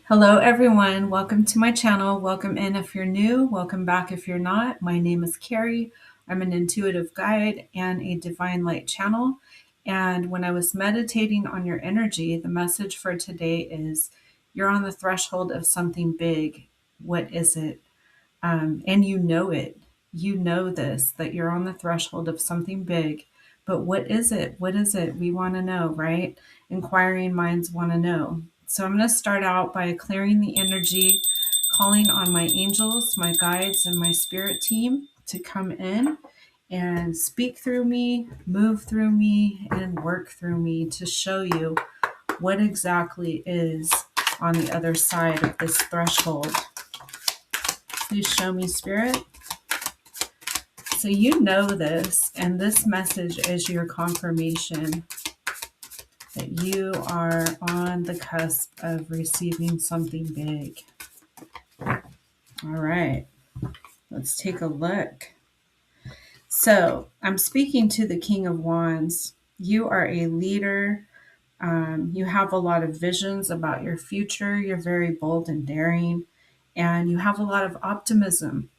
Hello, everyone. Welcome to my channel. Welcome in if you're new. Welcome back if you're not. My name is Carrie. I'm an intuitive guide and a divine light channel. And when I was meditating on your energy, the message for today is you're on the threshold of something big. What is it? And you know it. You know this, that you're on the threshold of something big. But what is it? What is it? We want to know, right? Inquiring minds want to know. So I'm going to start out by clearing the energy, calling on my angels, my guides, and my spirit team to come in and speak through me, move through me, and work through me to show you what exactly is on the other side of this threshold. Please show me, Spirit. So you know this, and this message is your confirmation that you are on the cusp of receiving something big. All right, let's take a look. So I'm speaking to the King of Wands. You are a leader. You have a lot of visions about your future. You're very bold and daring, and you have a lot of optimism.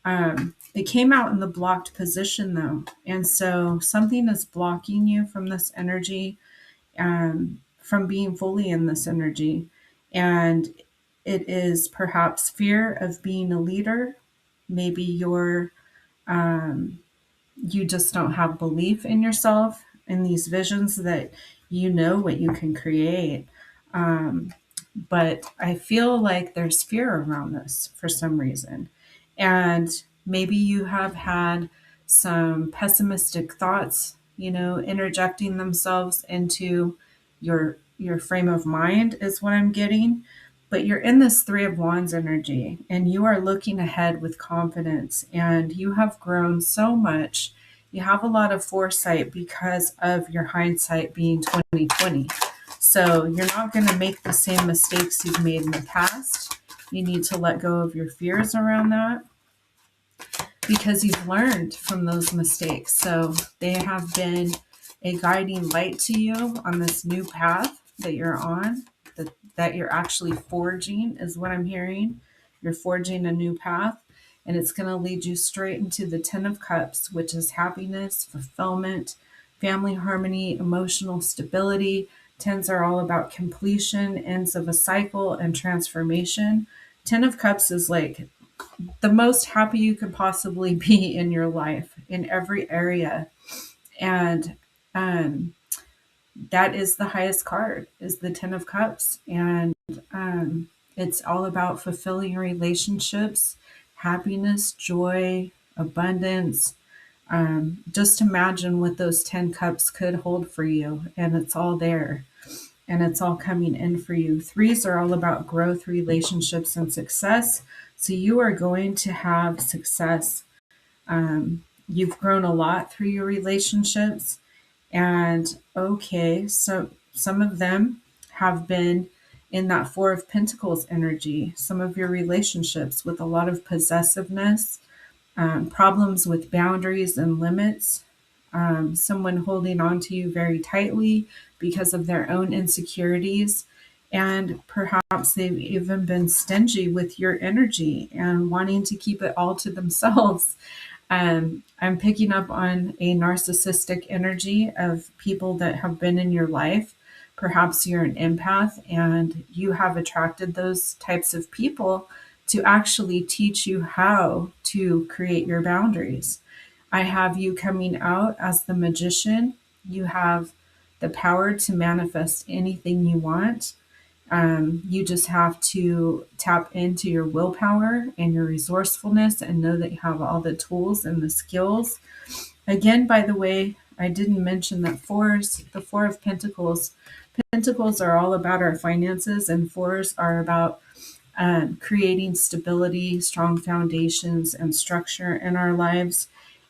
It came out in the blocked position though. And so something is blocking you from this energy, from being fully in this energy. And it is perhaps fear of being a leader. Maybe you just don't have belief in yourself, in these visions that you know what you can create. But I feel like there's fear around this for some reason. And maybe you have had some pessimistic thoughts, interjecting themselves into your frame of mind is what I'm getting. But you're in this Three of Wands energy and you are looking ahead with confidence, and you have grown so much. You have a lot of foresight because of your hindsight being 2020. So you're not going to make the same mistakes you've made in the past. You need to let go of your fears around that because you've learned from those mistakes. So they have been a guiding light to you on this new path that you're on, that you're actually forging, is what I'm hearing. You're forging a new path, and it's going to lead you straight into the Ten of Cups, which is happiness, fulfillment, family harmony, emotional stability. Tens are all about completion, ends of a cycle, and transformation. Ten of Cups is like the most happy you could possibly be in your life in every area. And that is the highest card, is the Ten of Cups. And it's all about fulfilling relationships, happiness, joy, abundance. Just imagine what those 10 cups could hold for you, and it's all there, and it's all coming in for you. Threes are all about growth, relationships, and success. So you are going to have success. You've grown a lot through your relationships. And okay, so some of them have been in that Four of Pentacles energy, some of your relationships with a lot of possessiveness, problems with boundaries and limits, someone holding on to you very tightly because of their own insecurities. And perhaps they've even been stingy with your energy and wanting to keep it all to themselves. I'm picking up on a narcissistic energy of people that have been in your life. Perhaps you're an empath and you have attracted those types of people to actually teach you how to create your boundaries. I have you coming out as the magician. You have the power to manifest anything you want. You just have to tap into your willpower and your resourcefulness and know that you have all the tools and the skills. Again, by the way, I didn't mention that the Four of Pentacles. Pentacles are all about our finances, and fours are about creating stability, strong foundations, and structure in our lives.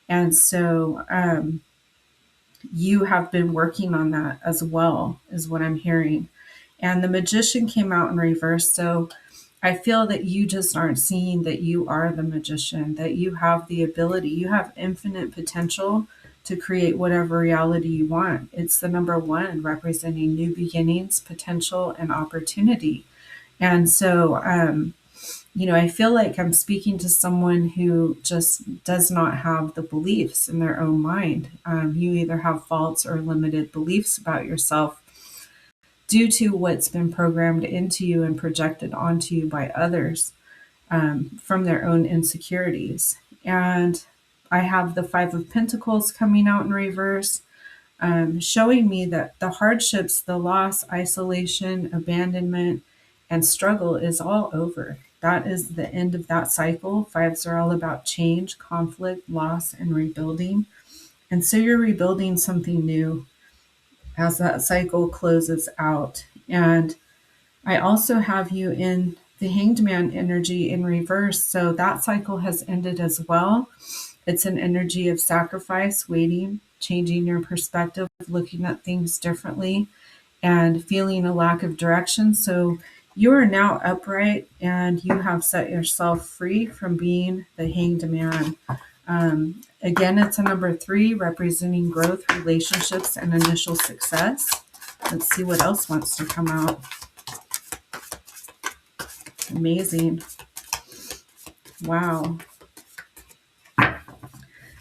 And so you have been working on that as well, is what I'm hearing. And the Magician came out in reverse. So I feel that you just aren't seeing that you are the magician, that you have the ability, you have infinite potential to create whatever reality you want. It's the number one representing new beginnings, potential, and opportunity. And so, I feel like I'm speaking to someone who just does not have the beliefs in their own mind. You either have false or limited beliefs about yourself due to what's been programmed into you and projected onto you by others, from their own insecurities. And I have the Five of Pentacles coming out in reverse, showing me that the hardships, the loss, isolation, abandonment, and struggle is all over. That is the end of that cycle. Fives are all about change, conflict, loss, and rebuilding. And so you're rebuilding something new as that cycle closes out. And I also have you in the Hanged Man energy in reverse. So that cycle has ended as well. It's an energy of sacrifice, waiting, changing your perspective, looking at things differently, and feeling a lack of direction. So you are now upright and you have set yourself free from being the Hanged Man. Again, it's a number 3 representing growth, relationships, and initial success. Let's see what else wants to come out. Amazing. Wow.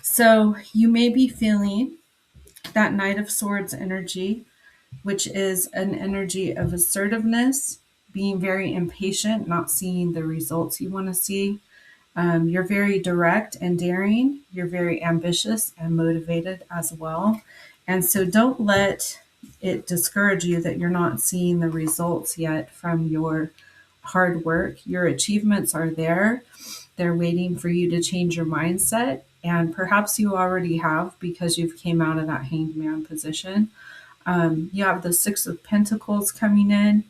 So you may be feeling that Knight of Swords energy, which is an energy of assertiveness, being very impatient, not seeing the results you want to see. You're very direct and daring. You're very ambitious and motivated as well. And so don't let it discourage you that you're not seeing the results yet from your hard work. Your achievements are there. They're waiting for you to change your mindset. And perhaps you already have because you've came out of that Hanged Man position. You have the Six of Pentacles coming in,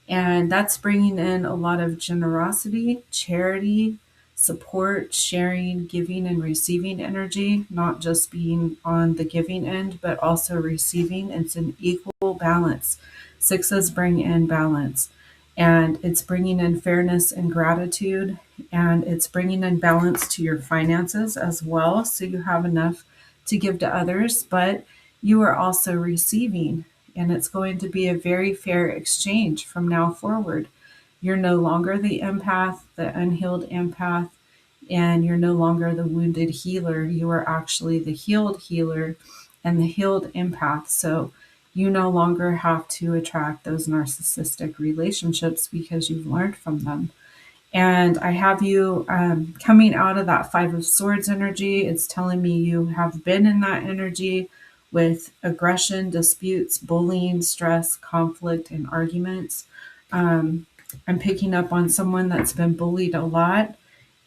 and that's bringing in a lot of generosity, charity, support, sharing, giving, and receiving energy, not just being on the giving end, but also receiving. It's an equal balance. Sixes bring in balance, and it's bringing in fairness and gratitude, and it's bringing in balance to your finances as well. So you have enough to give to others, but you are also receiving, and it's going to be a very fair exchange from now forward. You're no longer the empath, the unhealed empath, and you're no longer the wounded healer. You are actually the healed healer and the healed empath. So you no longer have to attract those narcissistic relationships because you've learned from them. And I have you coming out of that Five of Swords energy. It's telling me you have been in that energy with aggression, disputes, bullying, stress, conflict, and arguments. I'm picking up on someone that's been bullied a lot,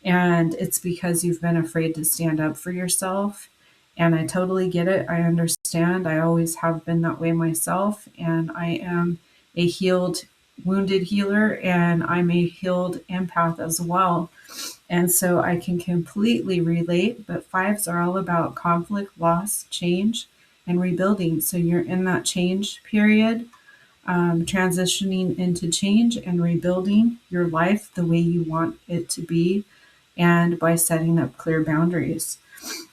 and it's because you've been afraid to stand up for yourself. And I totally get it. I understand. I always have been that way myself. And I am a healed, wounded healer, and I'm a healed empath as well. And so I can completely relate. But fives are all about conflict, loss, change, and rebuilding. So you're in that change period, transitioning into change and rebuilding your life the way you want it to be, and by setting up clear boundaries.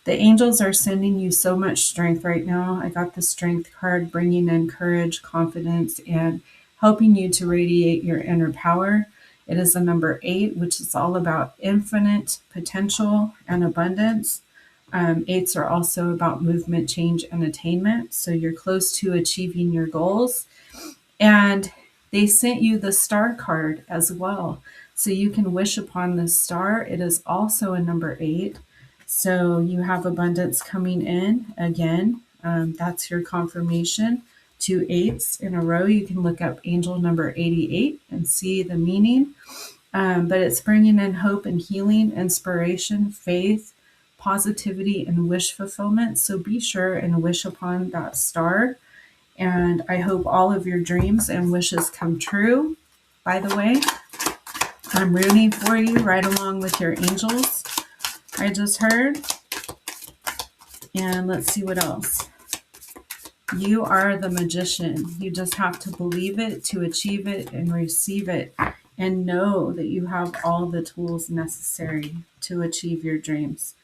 The angels are sending you so much strength right now. I got the strength card bringing in courage, confidence, and helping you to radiate your inner power. It is a number 8, which is all about infinite potential and abundance. Eights are also about movement, change, and attainment. So you're close to achieving your goals. And they sent you the star card as well. So you can wish upon the star. It is also a number 8. So you have abundance coming in again. That's your confirmation. 2 8s in a row. You can look up angel number 88 and see the meaning. But it's bringing in hope and healing, inspiration, faith, positivity, and wish fulfillment. So be sure and wish upon that star. And I hope all of your dreams and wishes come true. By the way, I'm rooting for you right along with your angels, I just heard. And let's see what else. You are the magician. You just have to believe it, to achieve it, and receive it. And know that you have all the tools necessary to achieve your dreams.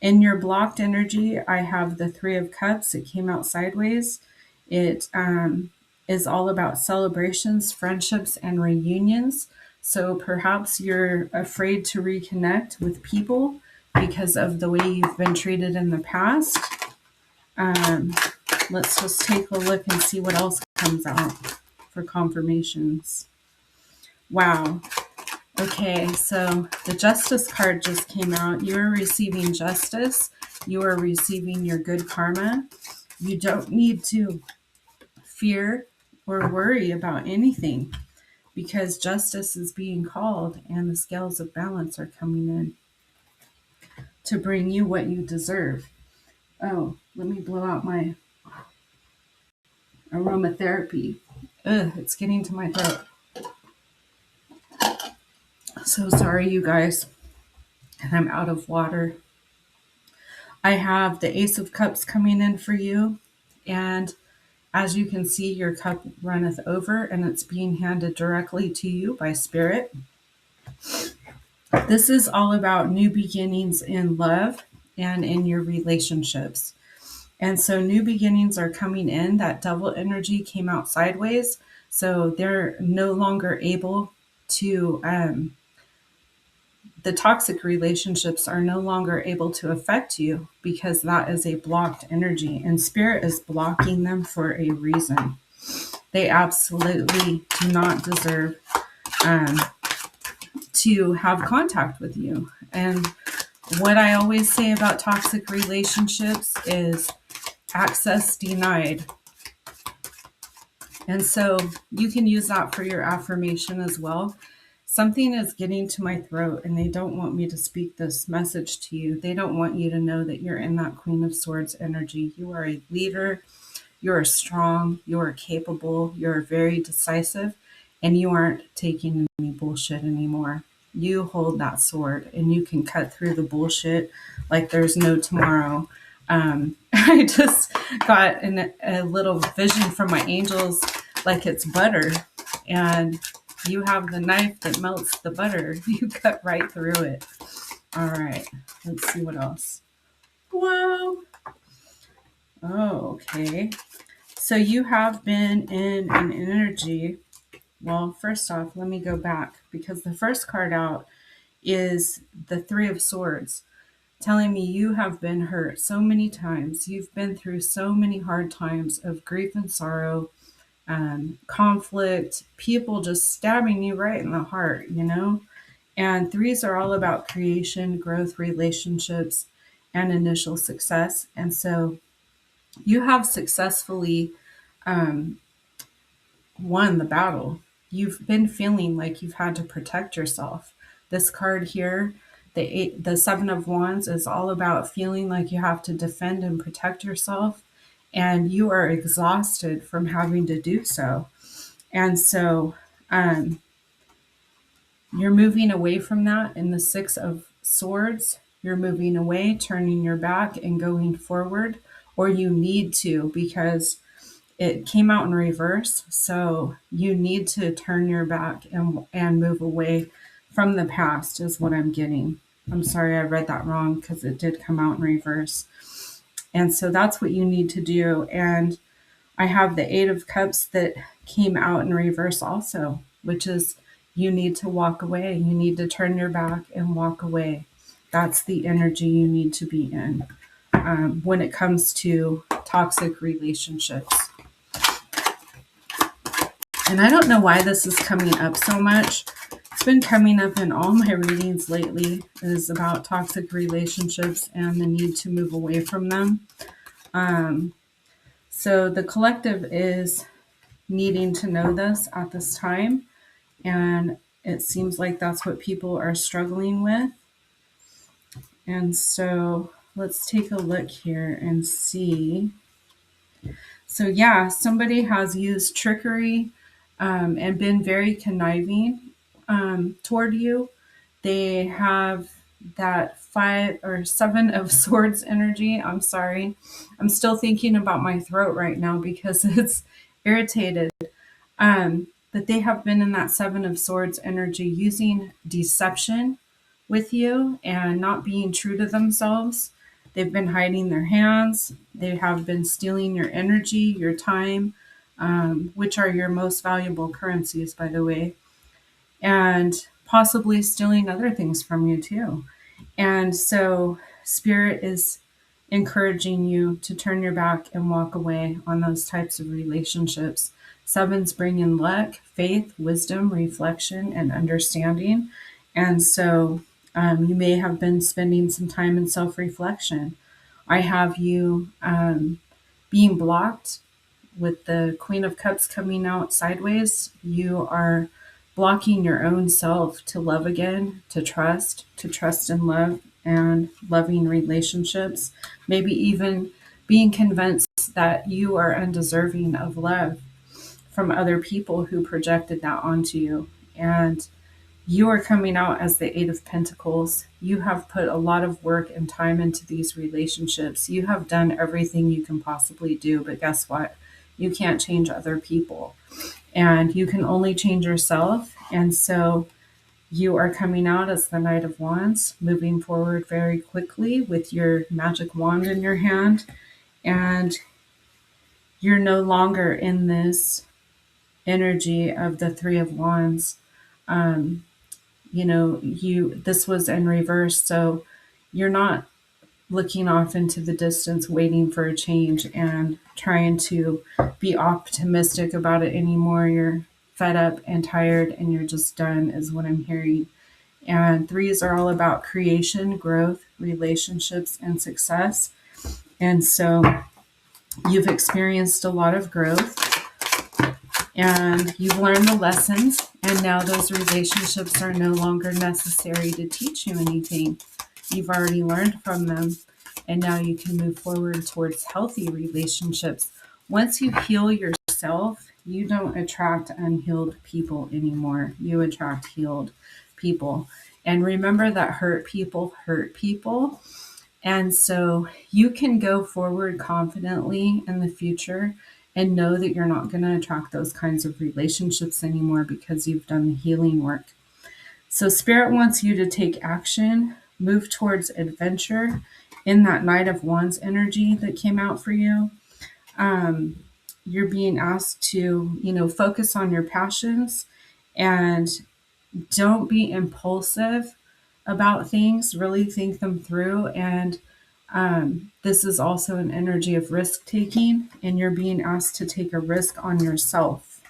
In your blocked energy, I have the 3 of Cups. It came out sideways. It is all about celebrations, friendships, and reunions. So perhaps you're afraid to reconnect with people because of the way you've been treated in the past. Um, let's just take a look and see what else comes out for confirmations. Wow. Okay, so the Justice card just came out. You are receiving justice. You are receiving your good karma. You don't need to fear or worry about anything because justice is being called and the scales of balance are coming in to bring you what you deserve. Oh, let me blow out my aromatherapy. Ugh, it's getting to my throat. So sorry, you guys. And I'm out of water. I have the Ace of Cups coming in for you. And as you can see, your cup runneth over and it's being handed directly to you by Spirit. This is all about new beginnings in love and in your relationships. And so new beginnings are coming in. That Devil energy came out sideways. So they're no longer able to, the toxic relationships are no longer able to affect you because that is a blocked energy. And Spirit is blocking them for a reason. They absolutely do not deserve to have contact with you. And what I always say about toxic relationships is access denied. And so you can use that for your affirmation as well. Something is getting to my throat and they don't want me to speak this message to you. They don't want you to know that you're in that Queen of Swords energy. You are a leader. You're strong. You're capable. You're very decisive. And you aren't taking any bullshit anymore. You hold that sword and you can cut through the bullshit like there's no tomorrow. I just got a little vision from my angels like it's butter. And you have the knife that melts the butter. You cut right through it. All right. Let's see what else. Whoa. Oh, okay. So you have been in an energy. Well, first off, let me go back because the first card out is the Three of Swords, telling me you have been hurt so many times. You've been through so many hard times of grief and sorrow, conflict, people just stabbing you right in the heart, you know? And threes are all about creation, growth, relationships, and initial success. And so you have successfully won the battle. You've been feeling like you've had to protect yourself. This card here, the Seven of Wands, is all about feeling like you have to defend and protect yourself, and you are exhausted from having to do so. And so you're moving away from that in the Six of Swords. You're moving away, turning your back and going forward, or you need to because it came out in reverse. So you need to turn your back and move away from the past is what I'm getting. I'm sorry I read that wrong because it did come out in reverse. And so that's what you need to do. And I have the Eight of Cups that came out in reverse also, which is you need to walk away. You need to turn your back and walk away. That's the energy you need to be in when it comes to toxic relationships. And I don't know why this is coming up so much. It's been coming up in all my readings lately, is about toxic relationships and the need to move away from them. So the collective is needing to know this at this time. And it seems like that's what people are struggling with. And so let's take a look here and see. So yeah, somebody has used trickery and been very conniving toward you. They have that Five or Seven of Swords energy. I'm sorry. I'm still thinking about my throat right now because it's irritated. But they have been in that Seven of Swords energy using deception with you and not being true to themselves. They've been hiding their hands. They have been stealing your energy, your time, which are your most valuable currencies, by the way, and possibly stealing other things from you too. And so, Spirit is encouraging you to turn your back and walk away on those types of relationships. Sevens bring in luck, faith, wisdom, reflection, and understanding. And so, you may have been spending some time in self reflection. I have you being blocked with the Queen of Cups coming out sideways. You are blocking your own self to love again, to trust and love and loving relationships. Maybe even being convinced that you are undeserving of love from other people who projected that onto you. And you are coming out as the Eight of Pentacles. You have put a lot of work and time into these relationships. You have done everything you can possibly do, but guess what? You can't change other people, and you can only change yourself. And so you are coming out as the Knight of Wands, moving forward very quickly with your magic wand in your hand. And you're no longer in this energy of the Three of Wands. Um, this was in reverse, so you're not looking off into the distance waiting for a change and trying to be optimistic about it anymore. You're fed up and tired and you're just done, is what I'm hearing. And threes are all about creation, growth, relationships, and success. And so you've experienced a lot of growth and you've learned the lessons, and now those relationships are no longer necessary to teach you anything. You've already learned from them, and now you can move forward towards healthy relationships. Once you heal yourself, you don't attract unhealed people anymore. You attract healed people. And remember that hurt people hurt people. And so you can go forward confidently in the future and know that you're not going to attract those kinds of relationships anymore because you've done the healing work. So Spirit wants you to take action, move towards adventure in that Knight of Wands energy that came out for you. You're being asked to, focus on your passions and don't be impulsive about things. Really think them through. And this is also an energy of risk taking, and you're being asked to take a risk on yourself.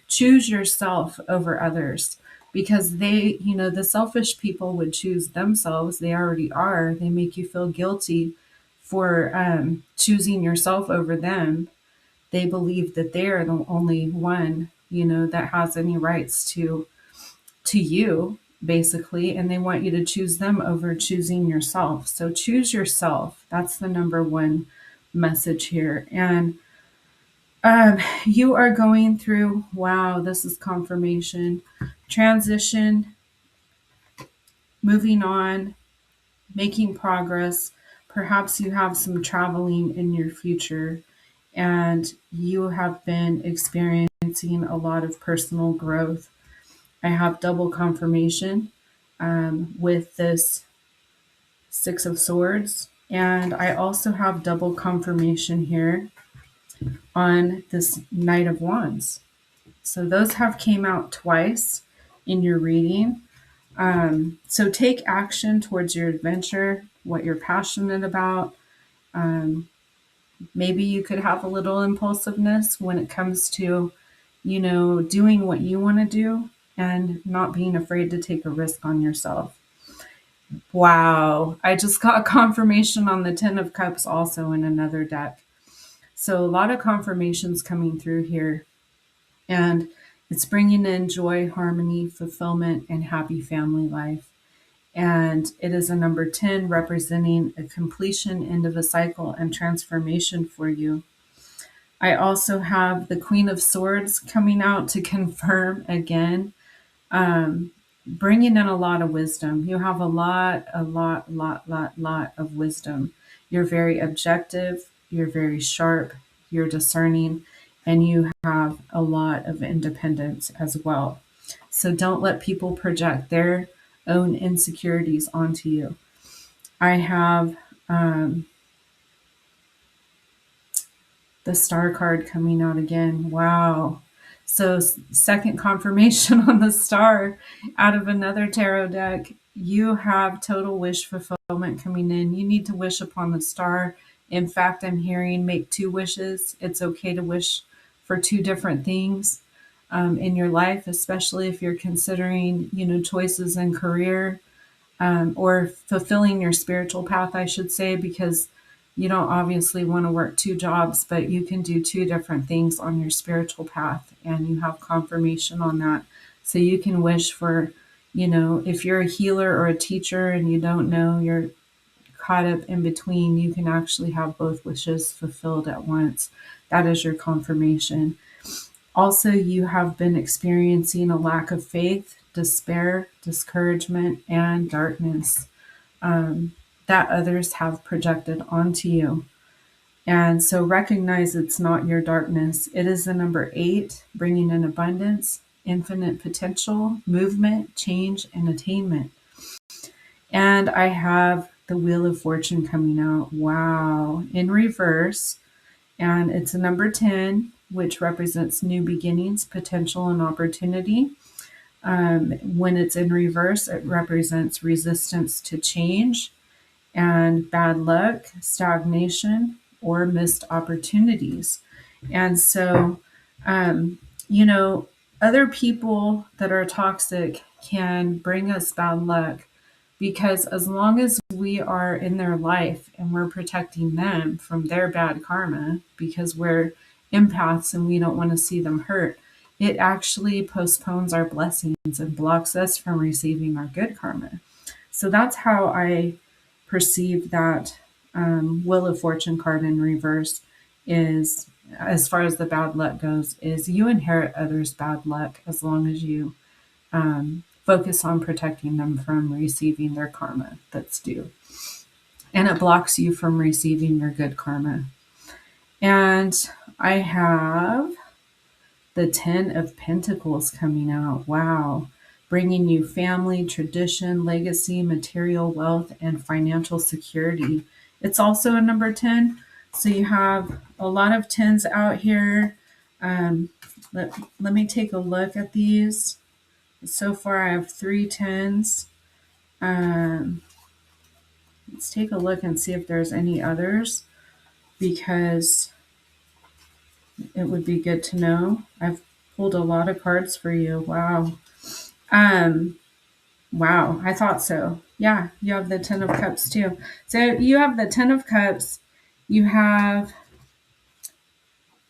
Choose yourself over others, because the selfish people would choose themselves. They already are. They make you feel guilty for choosing yourself over them. They believe that they're the only one, that has any rights to you, basically, and they want you to choose them over choosing yourself. So choose yourself. That's the number one message here. And you are going through, wow, this is confirmation, transition, moving on, making progress. Perhaps you have some traveling in your future, and you have been experiencing a lot of personal growth. I have double confirmation with this Six of Swords. And I also have double confirmation here on this Knight of Wands. So those have came out twice in your reading. So take action towards your adventure, what you're passionate about. Maybe you could have a little impulsiveness when it comes to, doing what you want to do and not being afraid to take a risk on yourself. Wow. I just got confirmation on the Ten of Cups also in another deck. So a lot of confirmations coming through here. And it's bringing in joy, harmony, fulfillment, and happy family life. And it is a number 10 representing a completion, end of a cycle, and transformation for you. I also have the Queen of Swords coming out to confirm again, bringing in a lot of wisdom. You have a lot of wisdom. You're very objective, you're very sharp, you're discerning, and you have a lot of independence as well. So don't let people project their own insecurities onto you. I have The Star card coming out again. Wow. So, second confirmation on the Star out of another tarot deck. You have total wish fulfillment coming in. You need to wish upon the Star. In fact, I'm hearing make 2 wishes. It's okay to wish for 2 different things in your life, especially if you're considering, choices in career, or fulfilling your spiritual path, I should say, because you don't obviously want to work 2 jobs, but you can do 2 different things on your spiritual path, and you have confirmation on that. So you can wish for, if you're a healer or a teacher and you don't know, you're caught up in between, you can actually have both wishes fulfilled at once. That is your confirmation. Also, you have been experiencing a lack of faith, despair, discouragement, and darkness that others have projected onto you. And so recognize it's not your darkness. It is the number 8, bringing in abundance, infinite potential, movement, change, and attainment. And I have the Wheel of Fortune coming out. Wow. In reverse. And it's a number 10, which represents new beginnings, potential, and opportunity. When it's in reverse, it represents resistance to change and bad luck, stagnation, or missed opportunities. And so, other people that are toxic can bring us bad luck, because as long as we are in their life and we're protecting them from their bad karma, because we're empaths and we don't want to see them hurt, it actually postpones our blessings and blocks us from receiving our good karma. So that's how I perceive that Wheel of Fortune card in reverse is, as far as the bad luck goes, is you inherit others' bad luck as long as you focus on protecting them from receiving their karma that's due. And it blocks you from receiving your good karma. And I have the Ten of Pentacles coming out. Wow. Bringing you family, tradition, legacy, material wealth, and financial security. It's also a number 10. So you have a lot of 10s out here. Let me take a look at these. So far, I have 3 10s. Let's take a look and see if there's any others, because it would be good to know. I've pulled a lot of cards for you. Wow. Wow, I thought so. Yeah, you have the Ten of Cups too. So you have the Ten of Cups. You have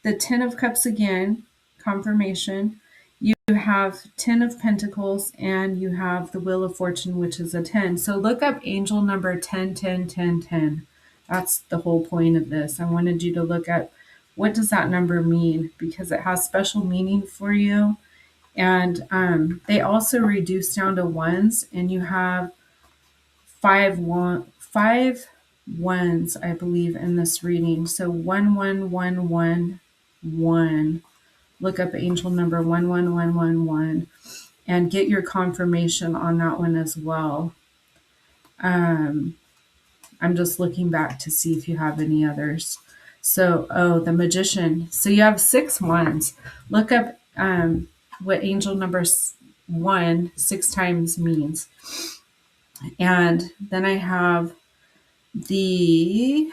the Ten of Cups again, confirmation. You have 10 of Pentacles, and you have the Wheel of Fortune, which is a 10. So look up angel number 10, 10, 10, 10. That's the whole point of this. I wanted you to look at what does that number mean, because it has special meaning for you. And they also reduce down to ones, and you have 5 ones, I believe, in this reading. So 11111. Look up angel number 11111 and get your confirmation on that one as well. I'm just looking back to see if you have any others. So, the Magician. So you have 6 ones. Look up what angel number 1 6 times means. And then I have the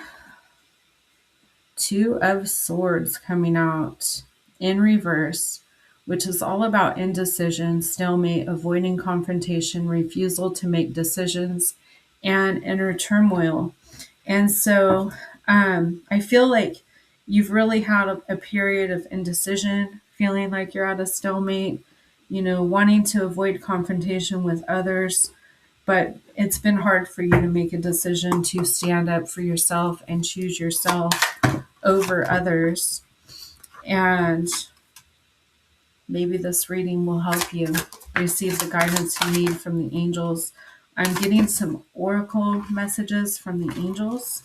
2 of Swords coming out in reverse, which is all about indecision, stalemate, avoiding confrontation, refusal to make decisions, and inner turmoil. And so I feel like you've really had a period of indecision, feeling like you're at a stalemate, wanting to avoid confrontation with others. But it's been hard for you to make a decision to stand up for yourself and choose yourself over others. And maybe this reading will help you receive the guidance you need from the angels. I'm getting some oracle messages from the angels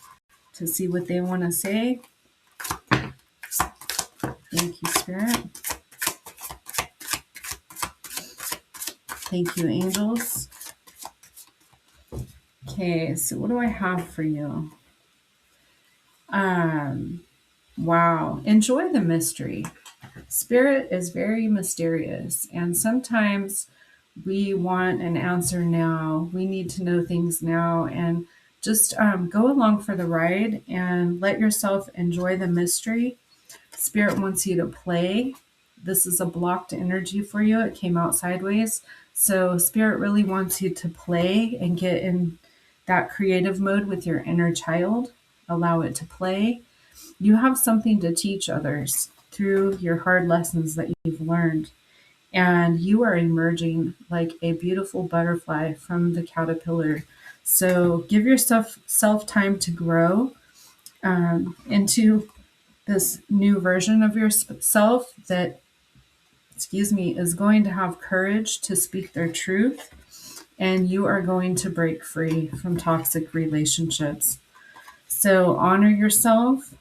to see what they want to say. Thank you, Spirit. Thank you, angels. Okay, so what do I have for you? Wow. Enjoy the mystery. Spirit is very mysterious, and sometimes we want an answer now. We need to know things now, and just go along for the ride and let yourself enjoy the mystery. Spirit wants you to play. This is a blocked energy for you. It came out sideways. So, Spirit really wants you to play and get in that creative mode with your inner child. Allow it to play. You have something to teach others through your hard lessons that you've learned. And you are emerging like a beautiful butterfly from the caterpillar. So give yourself time to grow into this new version of yourself that, is going to have courage to speak their truth. And you are going to break free from toxic relationships. So honor yourself.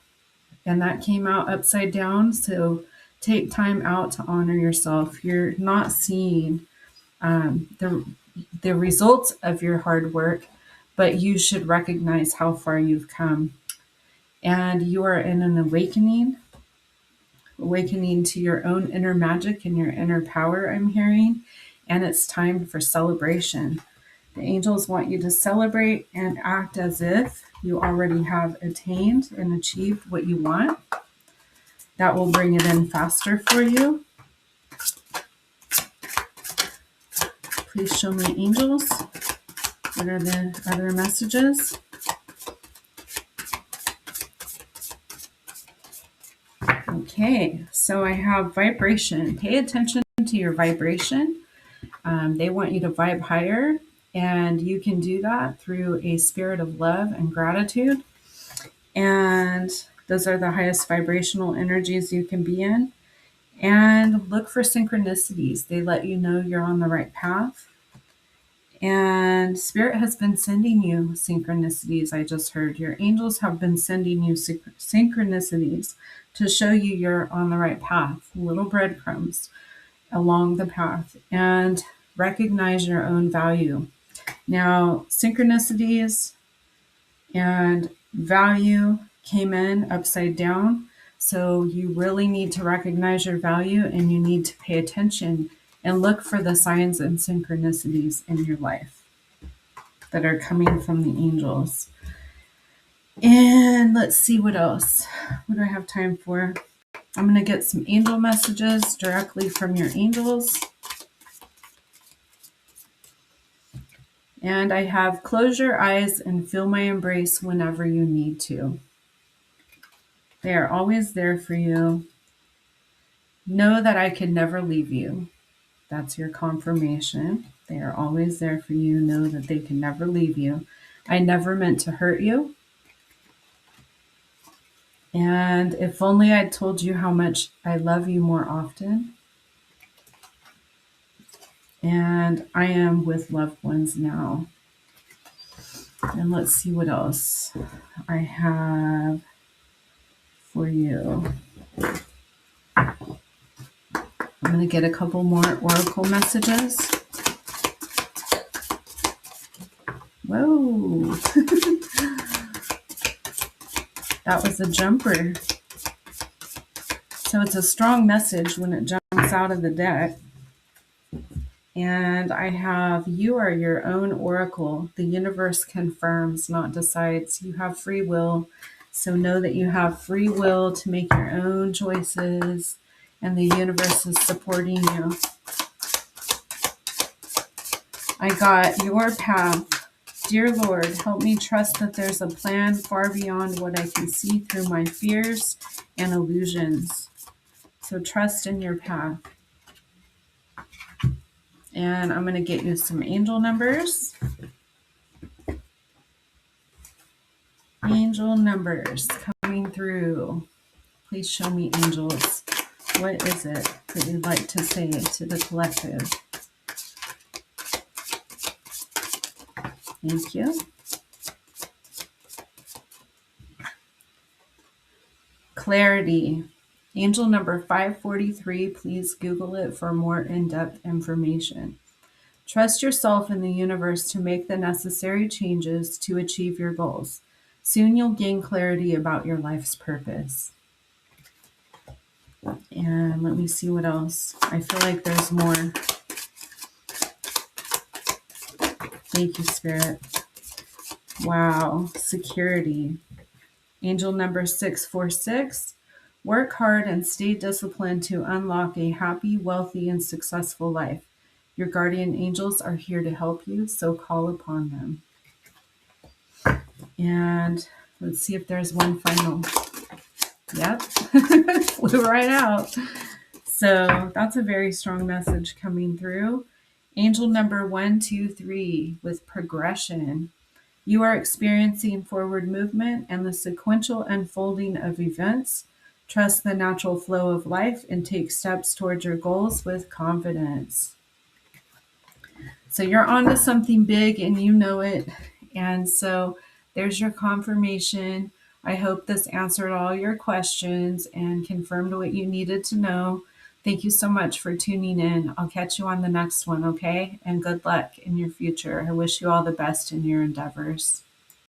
And that came out upside down. So take time out to honor yourself. You're not seeing the results of your hard work, but you should recognize how far you've come. And you are in an awakening to your own inner magic and your inner power, I'm hearing. And it's time for celebration. The angels want you to celebrate and act as if you already have attained and achieved what you want. That will bring it in faster for you. Please show me, angels. What are the other messages? Okay, so I have vibration. Pay attention to your vibration. They want you to vibe higher, and you can do that through a spirit of love and gratitude. And those are the highest vibrational energies you can be in. And look for synchronicities. They let you know you're on the right path. And Spirit has been sending you synchronicities. I just heard your angels have been sending you synchronicities to show you you're on the right path, little breadcrumbs along the path, and recognize your own value. Now, synchronicities and value came in upside down. So you really need to recognize your value, and you need to pay attention and look for the signs and synchronicities in your life that are coming from the angels. And let's see what else. What do I have time for? I'm going to get some angel messages directly from your angels. And I have close your eyes and feel my embrace whenever you need to. They are always there for you. Know that I can never leave you. That's your confirmation. They are always there for you. Know that they can never leave you. I never meant to hurt you. And if only I'd told you how much I love you more often. And I am with loved ones now. And let's see what else I have for you. I'm going to get a couple more oracle messages. Whoa. That was a jumper. So it's a strong message when it jumps out of the deck. And I have, you are your own oracle. The universe confirms, not decides. You have free will. So know that you have free will to make your own choices, and the universe is supporting you. I got your path. Dear Lord, help me trust that there's a plan far beyond what I can see through my fears and illusions. So trust in your path. And I'm going to get you some angel numbers. Angel numbers coming through. Please show me, angels. What is it that you'd like to say to the collective? Thank you. Clarity. Angel number 543. Please Google it for more in-depth information. Trust yourself and the universe to make the necessary changes to achieve your goals. Soon you'll gain clarity about your life's purpose. And let me see what else. I feel like there's more. Thank you, Spirit. Wow. Security. Angel number 646. Work hard and stay disciplined to unlock a happy, wealthy, and successful life. Your guardian angels are here to help you, so call upon them. And let's see if there's one final. Yep, flew right out. So that's a very strong message coming through. Angel number 123 with progression. You are experiencing forward movement and the sequential unfolding of events. Trust the natural flow of life and take steps towards your goals with confidence. So you're onto something big and you know it. And so there's your confirmation. I hope this answered all your questions and confirmed what you needed to know. Thank you so much for tuning in. I'll catch you on the next one, okay? And good luck in your future. I wish you all the best in your endeavors.